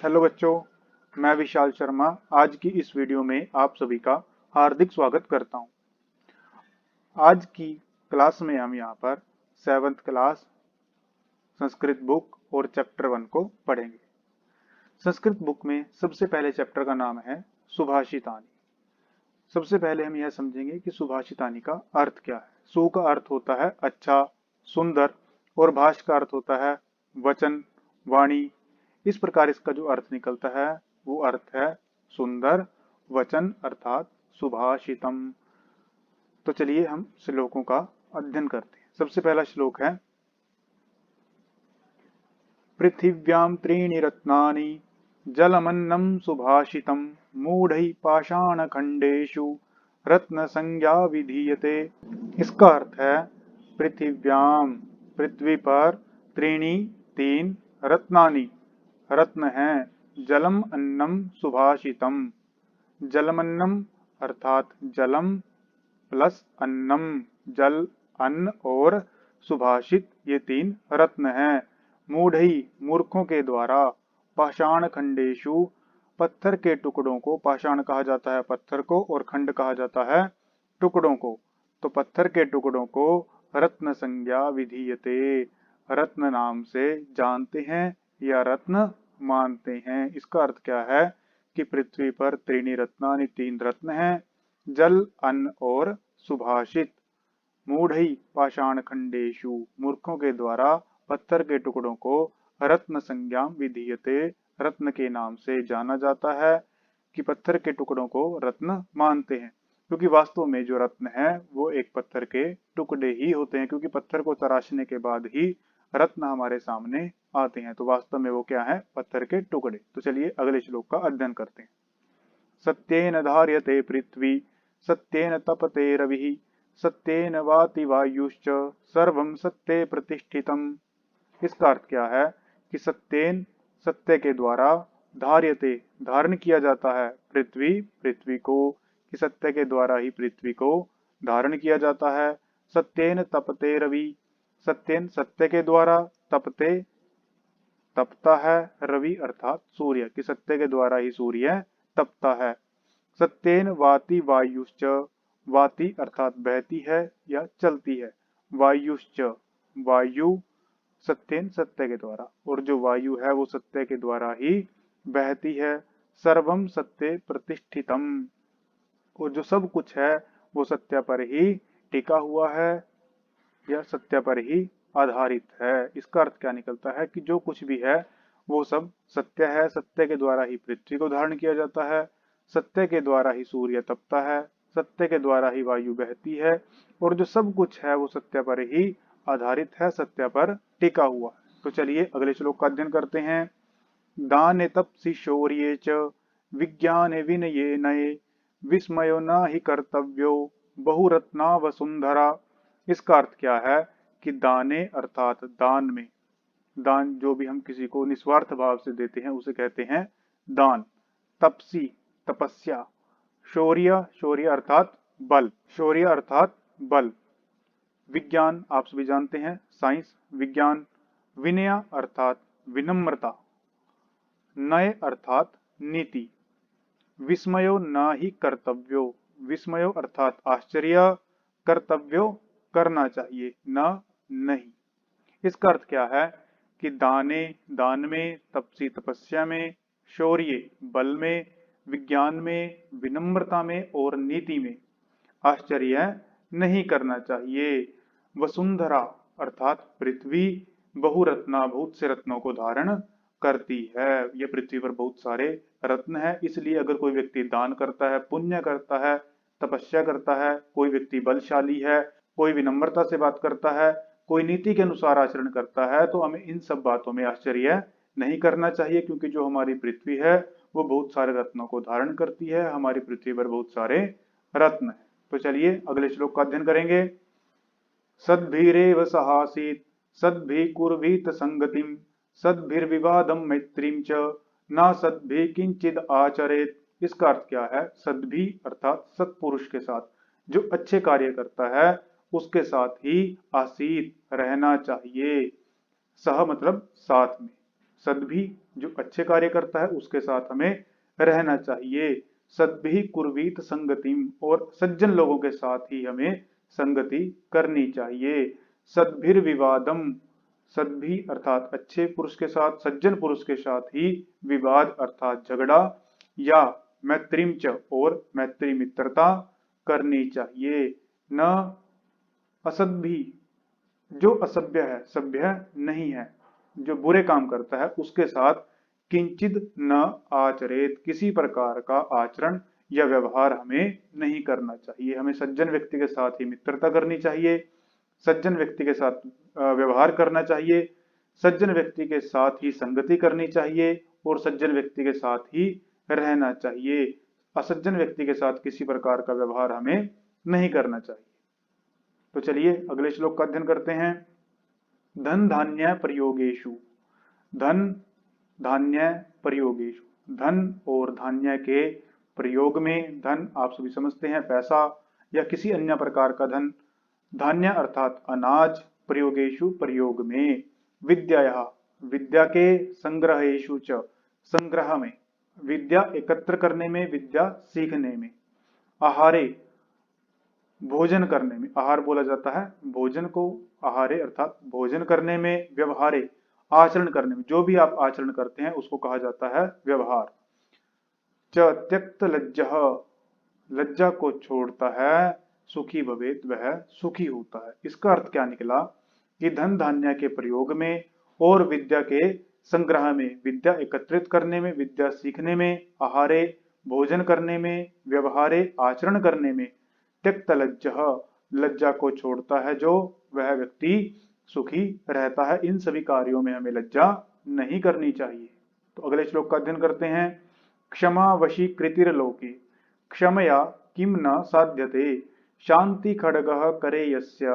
Hello बच्चों, मैं विशाल शर्मा आज की इस वीडियो में आप सभी का हार्दिक स्वागत करता हूं। आज की क्लास में हम यहाँ पर 7th क्लास संस्कृत बुक और चैप्टर 1 को पढ़ेंगे। संस्कृत बुक में सबसे पहले चैप्टर का नाम है सुभाषितानी। सबसे पहले हम यह समझेंगे कि सुभाषितानी का अर्थ क्या है। सु का अर्थ होता है अच्छा, सुंदर और भाष का अर्थ होता है वचन, वाणी। इस प्रकार इसका जो अर्थ निकलता है वो अर्थ है सुंदर वचन अर्थात सुभाषितम। तो चलिए हम श्लोकों का अध्ययन करते हैं। सबसे पहला श्लोक है पृथिव्यां त्रीणि रत्नानि जलमन्नं सुभाषितं मूढ़ैः पाषाणखण्डेषु रत्न संज्ञा विधीयते। इसका अर्थ है पृथिव्याम पृथ्वी पर त्रीणि तीन रत्नानि रत्न हैं जलम अन्नम सुभाषितम। जलमन्नम अर्थात जलम प्लस अन्नम जल अन्न और सुभाषित ये तीन रत्न हैं। मूढ़ई मूर्खों के द्वारा, पाषाण खंडेशु पत्थर के टुकड़ों को, पाषाण कहा जाता है पत्थर को और खंड कहा जाता है टुकड़ों को, तो पत्थर के टुकड़ों को रत्न संज्ञा विधीयते रत्न नाम से जानते हैं या रत्न मानते हैं। इसका अर्थ क्या है कि पृथ्वी पर त्रीणि रत्नानि तीन रत्न हैं, जल अन्न और सुभाषित। मूढ़ई पाषाण खंडेशु मूर्खों के द्वारा पत्थर के टुकड़ों को रत्न संज्ञा विधीयते रत्न के नाम से जाना जाता है कि पत्थर के टुकड़ों को रत्न मानते हैं, क्योंकि वास्तव में जो रत्न है वो एक पत्थर के टुकड़े ही होते हैं, क्योंकि पत्थर को तराशने के बाद ही रत्न हमारे सामने आते हैं। तो वास्तव में वो क्या है? पत्थर के टुकड़े। तो चलिए अगले श्लोक का अध्ययन करते हैं। सत्येन धार्यते पृथ्वी सत्येन तपते रविः सत्येन वाति वायुश्च सर्वं सत्ये प्रतिष्ठितम्। इसका अर्थ क्या है कि सत्येन सत्य के द्वारा धार्यते धारण किया जाता है पृथ्वी पृथ्वी को, कि सत्य के द्वारा ही पृथ्वी को धारण किया जाता है। सत्येन तपते रवि सत्येन सत्य के द्वारा, तपते तपता है, रवि अर्थात सूर्य, कि सत्य के द्वारा ही सूर्य तपता है। सत्येन वाति वायुश्च वाति अर्थात बहती है या चलती है, वायुश्च वायु सत्येन सत्य के द्वारा, और जो वायु है वो सत्य के द्वारा ही बहती है। सर्वम सत्य प्रतिष्ठितम, और जो सब कुछ है वो सत्य पर ही टिका हुआ है या सत्य पर ही आधारित है। इसका अर्थ क्या निकलता है कि जो कुछ भी है वो सब सत्य है। सत्य के द्वारा ही पृथ्वी को धारण किया जाता है, सत्य के द्वारा ही सूर्य तपता है, सत्य के द्वारा ही वायु बहती है, और जो सब कुछ है वो सत्य पर ही आधारित है, सत्य पर टिका हुआ है। तो चलिए अगले श्लोक का अध्ययन करते हैं। दाने तपसि शौर्ये च विज्ञाने विनये नये विस्मयो न हि कर्तव्यो बहुरत्ना वसुंधरा। इसका अर्थ क्या है कि दाने अर्थात दान में, दान जो भी हम किसी को निस्वार्थ भाव से देते हैं उसे कहते हैं दान। तपसी तपस्या, शौर्य शौर्य अर्थात बल, शौर्य अर्थात बल। विज्ञान आप सभी जानते हैं साइंस विज्ञान। विनय अर्थात विनम्रता। नय अर्थात नीति। विस्मयो न ही कर्तव्यो, विस्मयो अर्थात आश्चर्य, कर्तव्यो करना चाहिए, न नहीं। इसका अर्थ क्या है कि दाने दान में, तपसी तपस्या में, शौर्य बल में, विज्ञान में, विनम्रता में और नीति में आश्चर्य नहीं करना चाहिए। वसुंधरा अर्थात पृथ्वी बहुरत्ना बहुत से रत्नों को धारण करती है। यह पृथ्वी पर बहुत सारे रत्न है, इसलिए अगर कोई व्यक्ति दान करता है, पुण्य करता है, तपस्या करता है, कोई व्यक्ति बलशाली है, कोई विनम्रता से बात करता है, कोई नीति के अनुसार आचरण करता है, तो हमें इन सब बातों में आश्चर्य नहीं करना चाहिए, क्योंकि जो हमारी पृथ्वी है वो बहुत सारे रत्नों को धारण करती है। हमारी पृथ्वी पर बहुत सारे रत्न है। तो चलिए अगले श्लोक का अध्ययन करेंगे। सद्भिरेव सहासीत सद्भि कुर्वीत संगतिम सद्भिर्विवादम मैत्रीम च न सद्भि किंचिद आचरेत। इसका अर्थ क्या है? सद्भि अर्थात सत्पुरुष के साथ, जो अच्छे कार्य करता है उसके साथ ही आसीत रहना चाहिए। सह मतलब साथ में, सद्भि जो अच्छे कार्य करता है उसके साथ हमें रहना चाहिए। सद्भिः कुर्वीत संगतिम, और सज्जन लोगों के साथ ही हमें संगति करनी चाहिए। सद्भिर्विवादम, सद्भि अर्थात अच्छे पुरुष के साथ, सज्जन पुरुष के साथ ही विवाद अर्थात झगड़ा या मैत्रीम च, और मैत्री मित्रता करनी चाहिए। न असद्भि, जो असभ्य है, सभ्य नहीं है, जो बुरे काम करता है उसके साथ किंचित न आचरेत, किसी प्रकार का आचरण या व्यवहार हमें नहीं करना चाहिए। हमें सज्जन व्यक्ति के साथ ही मित्रता करनी चाहिए, सज्जन व्यक्ति के साथ व्यवहार करना चाहिए, सज्जन व्यक्ति के साथ ही संगति करनी चाहिए और सज्जन व्यक्ति के साथ ही रहना चाहिए। असज्जन व्यक्ति के साथ किसी प्रकार का व्यवहार हमें नहीं करना चाहिए। तो चलिए अगले श्लोक का अध्ययन करते हैं। धन धान्य प्रयोगेषु, धन धान्य प्रयोगेषु, धन और धान्य के प्रयोग में, धन आप सभी समझते हैं पैसा या किसी अन्य प्रकार का धन, धान्य अर्थात अनाज, प्रयोगेषु प्रयोग में, विद्या विद्या के संग्रहेषु च, संग्रह में, विद्या एकत्र करने में, विद्या सीखने में, आहारे भोजन करने में, आहार बोला जाता है भोजन को, आहारे अर्थात भोजन करने में, व्यवहारे आचरण करने में, जो भी आप आचरण करते हैं उसको कहा जाता है व्यवहार। च त्यक्त लज्जः, लज्जा को छोड़ता है, सुखी भवेत, वह सुखी होता है। इसका अर्थ क्या निकला कि धन धान्य के प्रयोग में और विद्या के संग्रह में, विद्या एकत्रित करने में, विद्या सीखने में, आहारे भोजन करने में, व्यवहारे आचरण करने में, त्यक्त लज्जः लज्जा को छोड़ता है जो, वह व्यक्ति सुखी रहता है। इन सभी कार्यों में हमें लज्जा नहीं करनी चाहिए। तो अगले श्लोक का अध्ययन करते हैं। क्षमा वशीकृतिर्लोके, क्षमया किम न साध्यते, शांति खड्गः करे यस्य,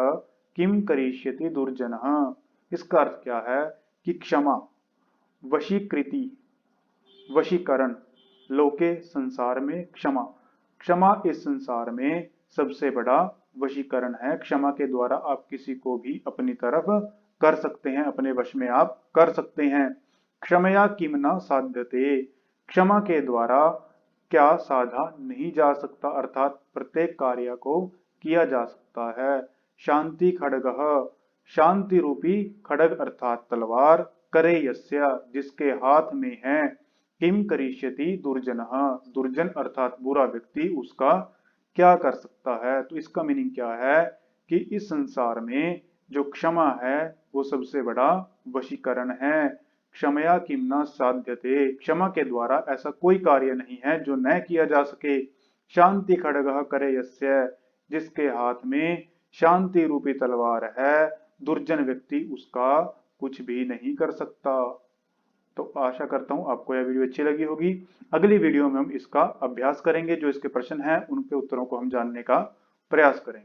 किम करिष्यति दुर्जनः। इसका अर्थ क्या है कि क्षमा, वशीकृति वशीकरण, लोके संसार में, क्षमा, क्षमा इस संसार में सबसे बड़ा वशीकरण है। क्षमा के द्वारा आप किसी को भी अपनी तरफ कर सकते हैं, अपने वश में आप कर सकते हैं। क्षमया किम न साध्यते, क्षमा के द्वारा क्या साधा नहीं जा सकता, अर्थात प्रत्येक कार्य को किया जा सकता है। शांति खड्गः, शांति रूपी खड्ग अर्थात तलवार, करे यस्य जिसके हाथ में है, किम करिष्यति दुर्जनः, दुर्जन अर्थात बुरा व्यक्ति उसका क्या कर सकता है। तो इसका मीनिंग क्या है कि इस संसार में जो क्षमा है वो सबसे बड़ा वशीकरण है। क्षमया किम न साध्यते, क्षमा के द्वारा ऐसा कोई कार्य नहीं है जो न किया जा सके। शांति खड्गः करे यस्य, जिसके हाथ में शांति रूपी तलवार है, दुर्जन व्यक्ति उसका कुछ भी नहीं कर सकता। तो आशा करता हूं आपको यह वीडियो अच्छी लगी होगी। अगली वीडियो में हम इसका अभ्यास करेंगे, जो इसके प्रश्न हैं उनके उत्तरों को हम जानने का प्रयास करेंगे।